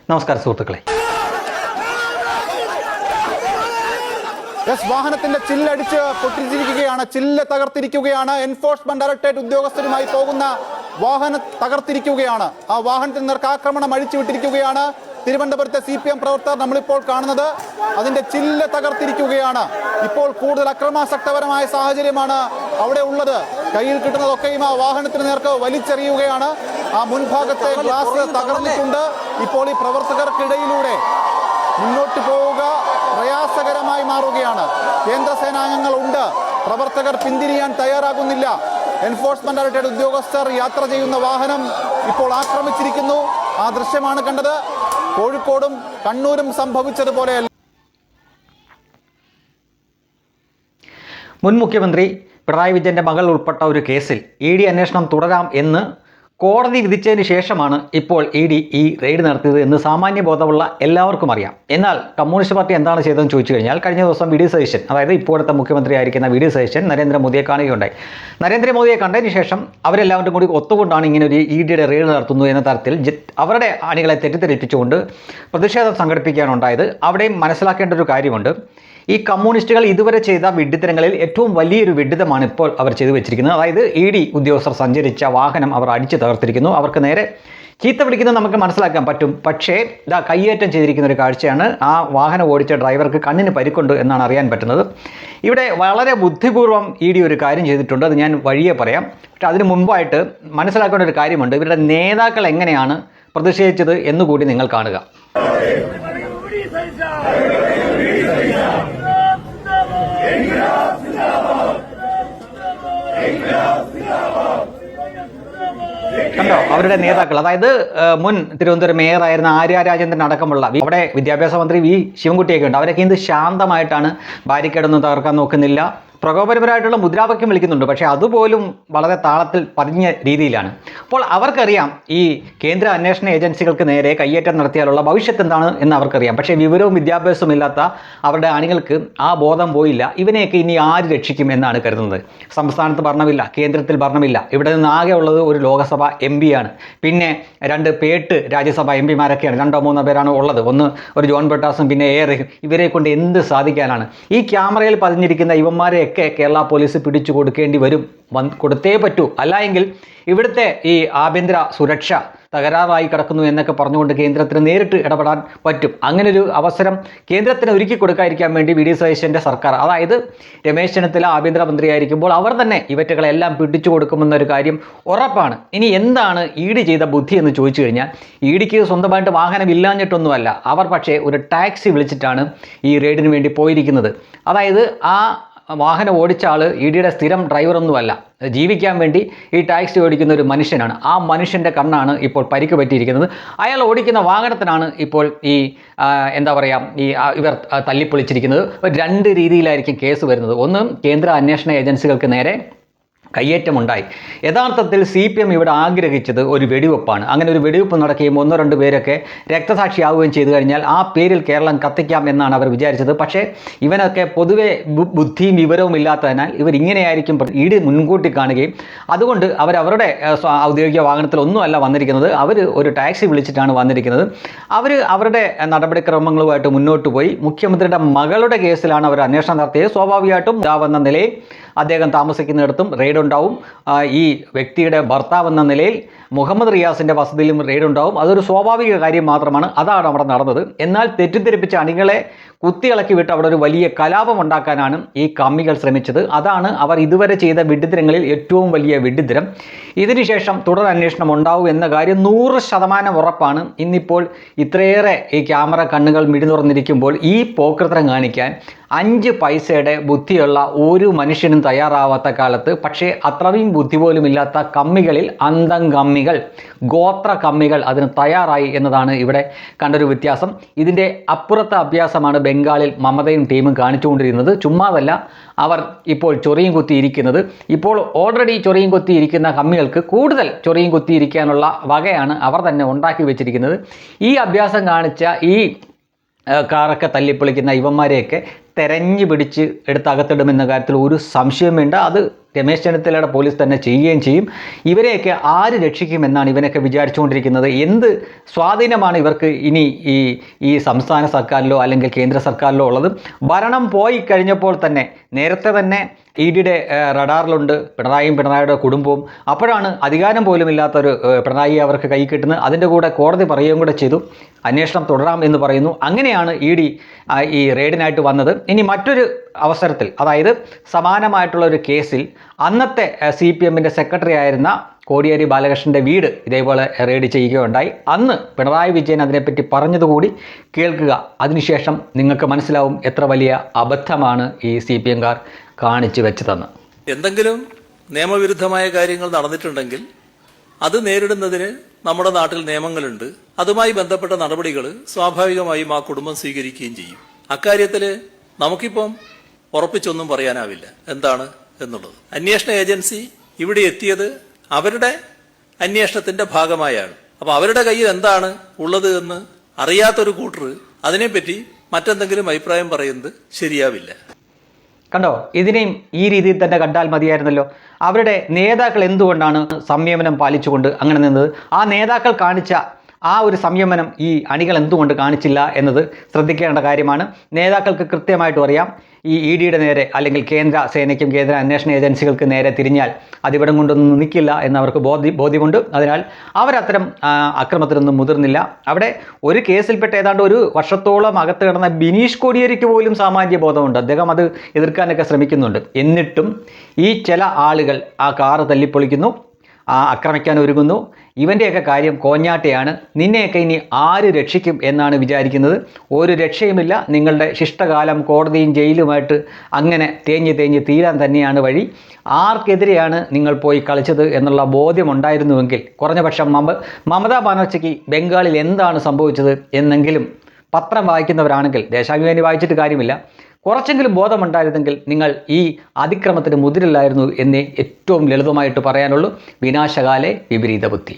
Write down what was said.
നമസ്കാരം സുഹൃത്തുക്കളെ. വാഹനത്തിന്റെ ചില്ലടിച്ച് പൊട്ടിച്ചിരിക്കുകയാണ്, ചില്ല് തകർത്തിരിക്കുകയാണ്. എൻഫോഴ്സ്മെന്റ് ഡയറക്ടറേറ്റ് ഉദ്യോഗസ്ഥരുമായി പോകുന്ന വാഹനം തകർത്തിരിക്കുകയാണ്. ആ വാഹനത്തിൽ നേർക്ക് ആക്രമണം അഴിച്ചുവിട്ടിരിക്കുകയാണ്. തിരുവനന്തപുരത്തെ CPM പ്രവർത്തകർ നമ്മളിപ്പോൾ കാണുന്നത് അതിന്റെ ചില്ല് തകർത്തിരിക്കുകയാണ്. ഇപ്പോൾ കൂടുതൽ അക്രമാസക്തപരമായ സാഹചര്യമാണ് അവിടെ ഉള്ളത്. കയ്യിൽ കിട്ടുന്നതൊക്കെയും ആ വാഹനത്തിന് നേർക്ക് വലിച്ചെറിയുകയാണ്. ആ മുൻഭാഗത്തെ ഗ്ലാസ് തകർന്നിട്ടുണ്ട്. ഇപ്പോൾ ഈ പ്രവർത്തകർക്കിടയിലൂടെ മുന്നോട്ട് പോവുക പ്രയാസകരമായി മാറുകയാണ്. കേന്ദ്ര സേനാംഗങ്ങൾ ഉണ്ട്, പ്രവർത്തകർ പിന്തിരിയാൻ തയ്യാറാകുന്നില്ല. എൻഫോഴ്സ്മെന്റ് ഡയറക്ടറേറ്റ് ഉദ്യോഗസ്ഥർ യാത്ര ചെയ്യുന്ന വാഹനം ഇപ്പോൾ ആക്രമിച്ചിരിക്കുന്നു. ആ ദൃശ്യമാണ് കണ്ടത്. കോഴിക്കോടും കണ്ണൂരും സംഭവിച്ചതുപോലെയല്ല. മുൻ മുഖ്യമന്ത്രി പിണറായി വിജയൻ്റെ മകൾ ഉൾപ്പെട്ട ഒരു കേസിൽ ED അന്വേഷണം തുടരാം എന്ന് കോടതി വിധിച്ചതിന് ശേഷമാണ് ഇപ്പോൾ ED ഈ റെയ്ഡ് നടത്തിയത് എന്ന് സാമാന്യ ബോധമുള്ള എല്ലാവർക്കും അറിയാം. എന്നാൽ കമ്മ്യൂണിസ്റ്റ് പാർട്ടി എന്താണ് ചെയ്തതെന്ന് ചോദിച്ചു കഴിഞ്ഞാൽ, കഴിഞ്ഞ ദിവസം VD സതീശൻ, അതായത് ഇപ്പോഴത്തെ മുഖ്യമന്ത്രി ആയിരിക്കുന്ന VD സതീശൻ നരേന്ദ്രമോദിയെ കാണുകയുണ്ടായി. നരേന്ദ്രമോദിയെ കണ്ടതിന് ശേഷം അവരെല്ലാവരും കൂടി ഒത്തുകൊണ്ടാണ് ഇങ്ങനെ ഒരു EDയുടെ റെയ്ഡ് നടത്തുന്നു എന്ന തരത്തിൽ അവരുടെ അണികളെ തെറ്റിദ്ധരിപ്പിച്ചുകൊണ്ട് പ്രതിഷേധം സംഘടിപ്പിക്കാനുണ്ടായത്. അവിടെയും മനസ്സിലാക്കേണ്ട ഒരു കാര്യമുണ്ട്. ഈ കമ്മ്യൂണിസ്റ്റുകൾ ഇതുവരെ ചെയ്ത വിഡ്ഢിത്തരങ്ങളിൽ ഏറ്റവും വലിയൊരു വിഡ്ഢിത്തമാണ് ഇപ്പോൾ അവർ ചെയ്തു വെച്ചിരിക്കുന്നത്. അതായത് ED ഉദ്യോഗസ്ഥർ സഞ്ചരിച്ച വാഹനം അവർ അടിച്ചു തകർത്തിരിക്കുന്നു. അവർക്ക് നേരെ ചീത്ത പിടിക്കുന്നത് നമുക്ക് മനസ്സിലാക്കാൻ പറ്റും. പക്ഷേ ഇതാ കയ്യേറ്റം ചെയ്തിരിക്കുന്ന ഒരു കാഴ്ചയാണ്. ആ വാഹനം ഓടിച്ച ഡ്രൈവർക്ക് കണ്ണിന് പരിക്കുണ്ട് എന്നാണ് അറിയാൻ പറ്റുന്നത്. ഇവിടെ വളരെ ബുദ്ധിപൂർവ്വം ED ഒരു കാര്യം ചെയ്തിട്ടുണ്ട്. അത് ഞാൻ വഴിയെ പറയാം. പക്ഷേ അതിന് മുമ്പായിട്ട് മനസ്സിലാക്കേണ്ട ഒരു കാര്യമുണ്ട്. ഇവരുടെ നേതാക്കൾ എങ്ങനെയാണ് പ്രതിഷേധിച്ചത് എന്നുകൂടി നിങ്ങൾ കാണുക. കണ്ടോ അവരുടെ നേതാക്കൾ, അതായത് മുൻ തിരുവനന്തപുരം മേയറായിരുന്ന ആര്യ രാജേന്ദ്രൻ അടക്കമുള്ള, അവിടെ വിദ്യാഭ്യാസ മന്ത്രി V ശിവൻകുട്ടിയൊക്കെ ഉണ്ട്. അവരൊക്കെ എന്ത് ശാന്തമായിട്ടാണ്, ബാരിക്കേഡൊന്നും തകർക്കാൻ നോക്കുന്നില്ല, പ്രകോപനപരമായിട്ടുള്ള മുദ്രാവാക്യം വിളിക്കുന്നുണ്ട്. പക്ഷേ അതുപോലും വളരെ താളത്തിൽ പതിഞ്ഞ രീതിയിലാണ്. അപ്പോൾ അവർക്കറിയാം ഈ കേന്ദ്ര അന്വേഷണ ഏജൻസികൾക്ക് നേരെ കയ്യേറ്റം നടത്തിയാലുള്ള ഭവിഷ്യത്ത് എന്താണ് എന്ന് അവർക്കറിയാം. പക്ഷേ വിവരവും വിദ്യാഭ്യാസവും ഇല്ലാത്ത അവരുടെ അണികൾക്ക് ആ ബോധം പോയില്ല. ഇവനെയൊക്കെ ഇനി ആര് രക്ഷിക്കും എന്നാണ് കരുതുന്നത്. സംസ്ഥാനത്ത് ഭരണമില്ല, കേന്ദ്രത്തിൽ ഭരണമില്ല. ഇവിടെ നിന്ന് ആകെ ഉള്ളത് ഒരു ലോകസഭ MP ആണ്, പിന്നെ 2 പേട്ട് രാജ്യസഭ MP മാരൊക്കെയാണ്. 2-3 പേരാണ് ഉള്ളത്. ഒന്ന് ഒരു ജോൺ ബ്രിട്ടാസും പിന്നെ AR. ഇവരെ കൊണ്ട് എന്ത് സാധിക്കാനാണ്? ഈ ക്യാമറയിൽ പതിഞ്ഞിരിക്കുന്ന ഇവന്മാരെ കേരള പോലീസ് പിടിച്ചു കൊടുക്കേണ്ടി വരും, കൊടുത്തേ പറ്റൂ. അല്ല എങ്കിൽ ഇവിടുത്തെ ഈ ആഭ്യന്തര സുരക്ഷ തകരാറായി കിടക്കുന്നു എന്നൊക്കെ പറഞ്ഞുകൊണ്ട് കേന്ദ്രത്തിന് നേരിട്ട് ഇടപെടാൻ പറ്റും. അങ്ങനൊരു അവസരം കേന്ദ്രത്തിന് ഒരുക്കി കൊടുക്കാതിരിക്കാൻ വേണ്ടി VD സതീശൻ്റെ സർക്കാർ, അതായത് രമേശ് ചെന്നിത്തല ആഭ്യന്തരമന്ത്രിയായിരിക്കുമ്പോൾ അവർ തന്നെ ഇവറ്റകളെല്ലാം പിടിച്ചു കൊടുക്കുമെന്നൊരു കാര്യം ഉറപ്പാണ്. ഇനി എന്താണ് ED ചെയ്ത ബുദ്ധി എന്ന് ചോദിച്ചു കഴിഞ്ഞാൽ, EDക്ക് സ്വന്തമായിട്ട് വാഹനം ഇല്ലാഞ്ഞിട്ടൊന്നുമല്ല. അവർ പക്ഷേ ഒരു ടാക്സി വിളിച്ചിട്ടാണ് ഈ റെയ്ഡിന് വേണ്ടി പോയിരിക്കുന്നത്. അതായത് ആ വാഹനം ഓടിച്ച ആൾ EDയുടെ സ്ഥിരം ഡ്രൈവറൊന്നുമല്ല, ജീവിക്കാൻ വേണ്ടി ഈ ടാക്സി ഓടിക്കുന്ന ഒരു മനുഷ്യനാണ്. ആ മനുഷ്യൻ്റെ കണ്ണാണ് ഇപ്പോൾ പരിക്ക് പറ്റിയിരിക്കുന്നത്. അയാൾ ഓടിക്കുന്ന വാഹനത്തിനാണ് ഇപ്പോൾ ഈ എന്താ പറയുക ഇവർ തല്ലിപ്പൊളിച്ചിരിക്കുന്നത്. 2 രീതിയിലായിരിക്കും കേസ് വരുന്നത്. ഒന്ന്, കേന്ദ്ര അന്വേഷണ ഏജൻസികൾക്ക് നേരെ കയ്യേറ്റമുണ്ടായി. യഥാർത്ഥത്തിൽ CPM ഇവിടെ ആഗ്രഹിച്ചത് ഒരു വെടിവെപ്പാണ്. അങ്ങനെ ഒരു വെടിവെപ്പ് നടക്കുകയും 1-2 പേരൊക്കെ രക്തസാക്ഷിയാവുകയും ചെയ്തു കഴിഞ്ഞാൽ ആ പേരിൽ കേരളം കത്തിക്കാം എന്നാണ് അവർ വിചാരിച്ചത്. പക്ഷേ ഇവനൊക്കെ പൊതുവെ ബുദ്ധിയും വിവരവും ഇല്ലാത്തതിനാൽ ഇവരിങ്ങനെയായിരിക്കും ED മുൻകൂട്ടി കാണുകയും അതുകൊണ്ട് അവരവരുടെ ഔദ്യോഗിക വാഹനത്തിലൊന്നുമല്ല വന്നിരിക്കുന്നത്. അവർ ഒരു ടാക്സി വിളിച്ചിട്ടാണ് വന്നിരിക്കുന്നത്. അവർ അവരുടെ നടപടിക്രമങ്ങളുമായിട്ട് മുന്നോട്ട് പോയി. മുഖ്യമന്ത്രിയുടെ മകളുടെ കേസിലാണ് അവർ അന്വേഷണം നടത്തിയത്. സ്വാഭാവികമായിട്ടും വന്ന നിലയിൽ അദ്ദേഹം താമസിക്കുന്നിടത്തും റെയ്ഡ് ഉണ്ടാവും. ഈ വ്യക്തിയുടെ ഭർത്താവ് എന്ന നിലയിൽ മുഹമ്മദ് റിയാസിൻ്റെ വസതിയിലും റെയ്ഡ് ഉണ്ടാവും. അതൊരു സ്വാഭാവിക കാര്യം മാത്രമാണ്. അതാണ് അവിടെ നടന്നത്. എന്നാൽ തെറ്റിദ്ധരിപ്പിച്ച അണികളെ കുത്തിയിളക്കി വിട്ട് അവിടെ ഒരു വലിയ കലാപം ഉണ്ടാക്കാനാണ് ഈ കമ്മികൾ ശ്രമിച്ചത്. അതാണ് അവർ ഇതുവരെ ചെയ്ത വിഡ്ഢിത്തരങ്ങളിൽ ഏറ്റവും വലിയ വിഡ്ഢിത്തരം. ഇതിനുശേഷം തുടർ അന്വേഷണം ഉണ്ടാവും എന്ന കാര്യം 100% ഉറപ്പാണ്. ഇന്നിപ്പോൾ ഇത്രയേറെ ഈ ക്യാമറ കണ്ണുകൾ മിഴി തുറന്നിരിക്കുമ്പോൾ ഈ പോക്കൃത്തരം കാണിക്കാൻ 5 പൈസയുടെ ബുദ്ധിയുള്ള ഒരു മനുഷ്യനും തയ്യാറാവാത്ത കാലത്ത്, പക്ഷേ അത്രയും ബുദ്ധി പോലും ഇല്ലാത്ത കമ്മികളിൽ അന്തം കമ്മികൾ, ഗോത്ര കമ്മികൾ അതിന് തയ്യാറായി എന്നതാണ് ഇവിടെ കണ്ടൊരു വ്യത്യാസം. ഇതിൻ്റെ അപ്പുറത്തെ അഭ്യാസമാണ് ബംഗാളിൽ മമതയും ടീമും കാണിച്ചുകൊണ്ടിരുന്നത്. ചുമ്മാതല്ല അവർ ഇപ്പോൾ ചൊറിയും കുത്തിയിരിക്കുന്നത്. ഇപ്പോൾ ഓൾറെഡി ചൊറിയും കുത്തിയിരിക്കുന്ന കമ്മികൾക്ക് കൂടുതൽ ചൊറിയും കുത്തിയിരിക്കാനുള്ള വകയാണ് അവർ തന്നെ ഉണ്ടാക്കി വെച്ചിരിക്കുന്നത്. ഈ അഭ്യാസം കാണിച്ച ഈ കാറൊക്കെ തല്ലിപ്പൊളിക്കുന്ന ഇവന്മാരെയൊക്കെ തെരഞ്ഞു പിടിച്ച് എടുത്ത് അകത്തിടുമെന്ന കാര്യത്തിൽ ഒരു സംശയം വേണ്ട. അത് രമേശ് ചെന്നിത്തലയുടെ പോലീസ് തന്നെ ചെയ്യുകയും ചെയ്യും. ഇവരെയൊക്കെ ആര് രക്ഷിക്കുമെന്നാണ് ഇവനൊക്കെ വിചാരിച്ചുകൊണ്ടിരിക്കുന്നത്? എന്ത് സ്വാധീനമാണ് ഇവർക്ക് ഇനി ഈ സംസ്ഥാന സർക്കാരിലോ അല്ലെങ്കിൽ കേന്ദ്ര സർക്കാരിലോ ഉള്ളത്? ഭരണം പോയി കഴിഞ്ഞപ്പോൾ തന്നെ നേരത്തെ തന്നെ EDയുടെ റഡാറിലുണ്ട് പിണറായിയുടെ കുടുംബവും. അപ്പോഴാണ് അധികാരം പോലും ഇല്ലാത്തൊരു പിണറായി അവർക്ക് കൈ കിട്ടുന്നത്. അതിൻ്റെ കൂടെ കോടതി പറയുകയും കൂടെ ചെയ്തു, അന്വേഷണം തുടരാം എന്ന് പറയുന്നു. അങ്ങനെയാണ് ED ഈ റെയ്ഡിനായിട്ട് വന്നത്. ഇനി മറ്റൊരു അവസരത്തിൽ, അതായത് സമാനമായിട്ടുള്ള ഒരു കേസിൽ അന്നത്തെ CPMൻ്റെ സെക്രട്ടറി ആയിരുന്ന കോടിയേരി ബാലകൃഷ്ണൻ്റെ വീട് ഇതേപോലെ റെയ്ഡ് ചെയ്യുകയുണ്ടായി. അന്ന് പിണറായി വിജയൻ അതിനെപ്പറ്റി പറഞ്ഞതുകൂടി കേൾക്കുക. അതിനുശേഷം നിങ്ങൾക്ക് മനസ്സിലാവും എത്ര വലിയ അബദ്ധമാണ് ഈ CPMകാർ കാണിച്ചു വെച്ചതെന്ന്. എന്തെങ്കിലും നിയമവിരുദ്ധമായ കാര്യങ്ങൾ നടന്നിട്ടുണ്ടെങ്കിൽ അത് നേരിടുന്നതിന് നമ്മുടെ നാട്ടിൽ നിയമങ്ങളുണ്ട്. അതുമായി ബന്ധപ്പെട്ട നടപടികൾ സ്വാഭാവികമായും ആ കുടുംബം സ്വീകരിക്കുകയും ചെയ്യും. അക്കാര്യത്തിൽ നമുക്കിപ്പം ഉറപ്പിച്ചൊന്നും പറയാനാവില്ല എന്താണ് എന്നുള്ളത്. അന്വേഷണ ഏജൻസി ഇവിടെ എത്തിയത് അവരുടെ അന്വേഷണത്തിന്റെ ഭാഗമായാണ്. അപ്പൊ അവരുടെ കയ്യിൽ എന്താണ് ഉള്ളത് എന്ന് അറിയാത്തൊരു കൂട്ടർ അതിനെപ്പറ്റി മറ്റെന്തെങ്കിലും അഭിപ്രായം പറയുന്നത് ശരിയാവില്ല. കണ്ടോ, ഇതിനെയും ഈ രീതിയിൽ തന്നെ കണ്ടാൽ മതിയായിരുന്നല്ലോ. അവരുടെ നേതാക്കൾ എന്തുകൊണ്ടാണ് സംയമനം പാലിച്ചുകൊണ്ട് അങ്ങനെ നിന്നത്? ആ നേതാക്കൾ കാണിച്ച ആ ഒരു സംയമനം ഈ അണികൾ എന്തുകൊണ്ട് കാണിച്ചില്ല എന്നത് ശ്രദ്ധിക്കേണ്ട കാര്യമാണ്. നേതാക്കൾക്ക് കൃത്യമായിട്ടും അറിയാം ഈ EDയുടെ നേരെ അല്ലെങ്കിൽ കേന്ദ്ര സേനയ്ക്കും കേന്ദ്ര അന്വേഷണ ഏജൻസികൾക്ക് നേരെ തിരിഞ്ഞാൽ അതിവിടം കൊണ്ടൊന്നും നിൽക്കില്ല എന്നവർക്ക് ബോധ്യമുണ്ട്. അതിനാൽ അവരത്തരം അക്രമത്തിനൊന്നും മുതിർന്നില്ല. അവിടെ ഒരു കേസിൽപ്പെട്ട ഏതാണ്ട് ഒരു വർഷത്തോളം അകത്ത് കിടന്ന ബിനീഷ് കോടിയേരിക്ക് പോലും സാമാന്യ ബോധമുണ്ട്. അദ്ദേഹം അത് എതിർക്കാനൊക്കെ ശ്രമിക്കുന്നുണ്ട്. എന്നിട്ടും ഈ ചില ആളുകൾ ആ കാറ് തല്ലിപ്പൊളിക്കുന്നു, ആക്രമിക്കാൻ ഒരുങ്ങുന്നു. ഇവൻ്റെയൊക്കെ കാര്യം കോഞ്ഞാട്ടയാണ്. നിന്നെയൊക്കെ ഇനി ആര് രക്ഷിക്കും എന്നാണ് വിചാരിക്കുന്നത്? ഒരു രക്ഷയുമില്ല. നിങ്ങളുടെ ശിഷ്ടകാലം കോടതിയും ജയിലുമായിട്ട് അങ്ങനെ തേഞ്ഞ് തീരാൻ തന്നെയാണ് വഴി. ആർക്കെതിരെയാണ് നിങ്ങൾ പോയി കളിച്ചത് എന്നുള്ള ബോധ്യമുണ്ടായിരുന്നുവെങ്കിൽ കുറഞ്ഞപക്ഷം മമതാ ബാനർജിക്ക് ബംഗാളിൽ എന്താണ് സംഭവിച്ചത് എന്നെങ്കിലും പത്രം വായിക്കുന്നവരാണെങ്കിൽ, ദേശാഭിമാനി വായിച്ചിട്ട് കാര്യമില്ല, കുറച്ചെങ്കിലും ബോധമുണ്ടായിരുന്നെങ്കിൽ നിങ്ങൾ ഈ അതിക്രമത്തിന് മുതിരില്ലായിരുന്നു എന്നേ ഏറ്റവും ലളിതമായിട്ട് പറയാനുള്ളൂ. വിനാശകാലേ വിപരീത ബുദ്ധി.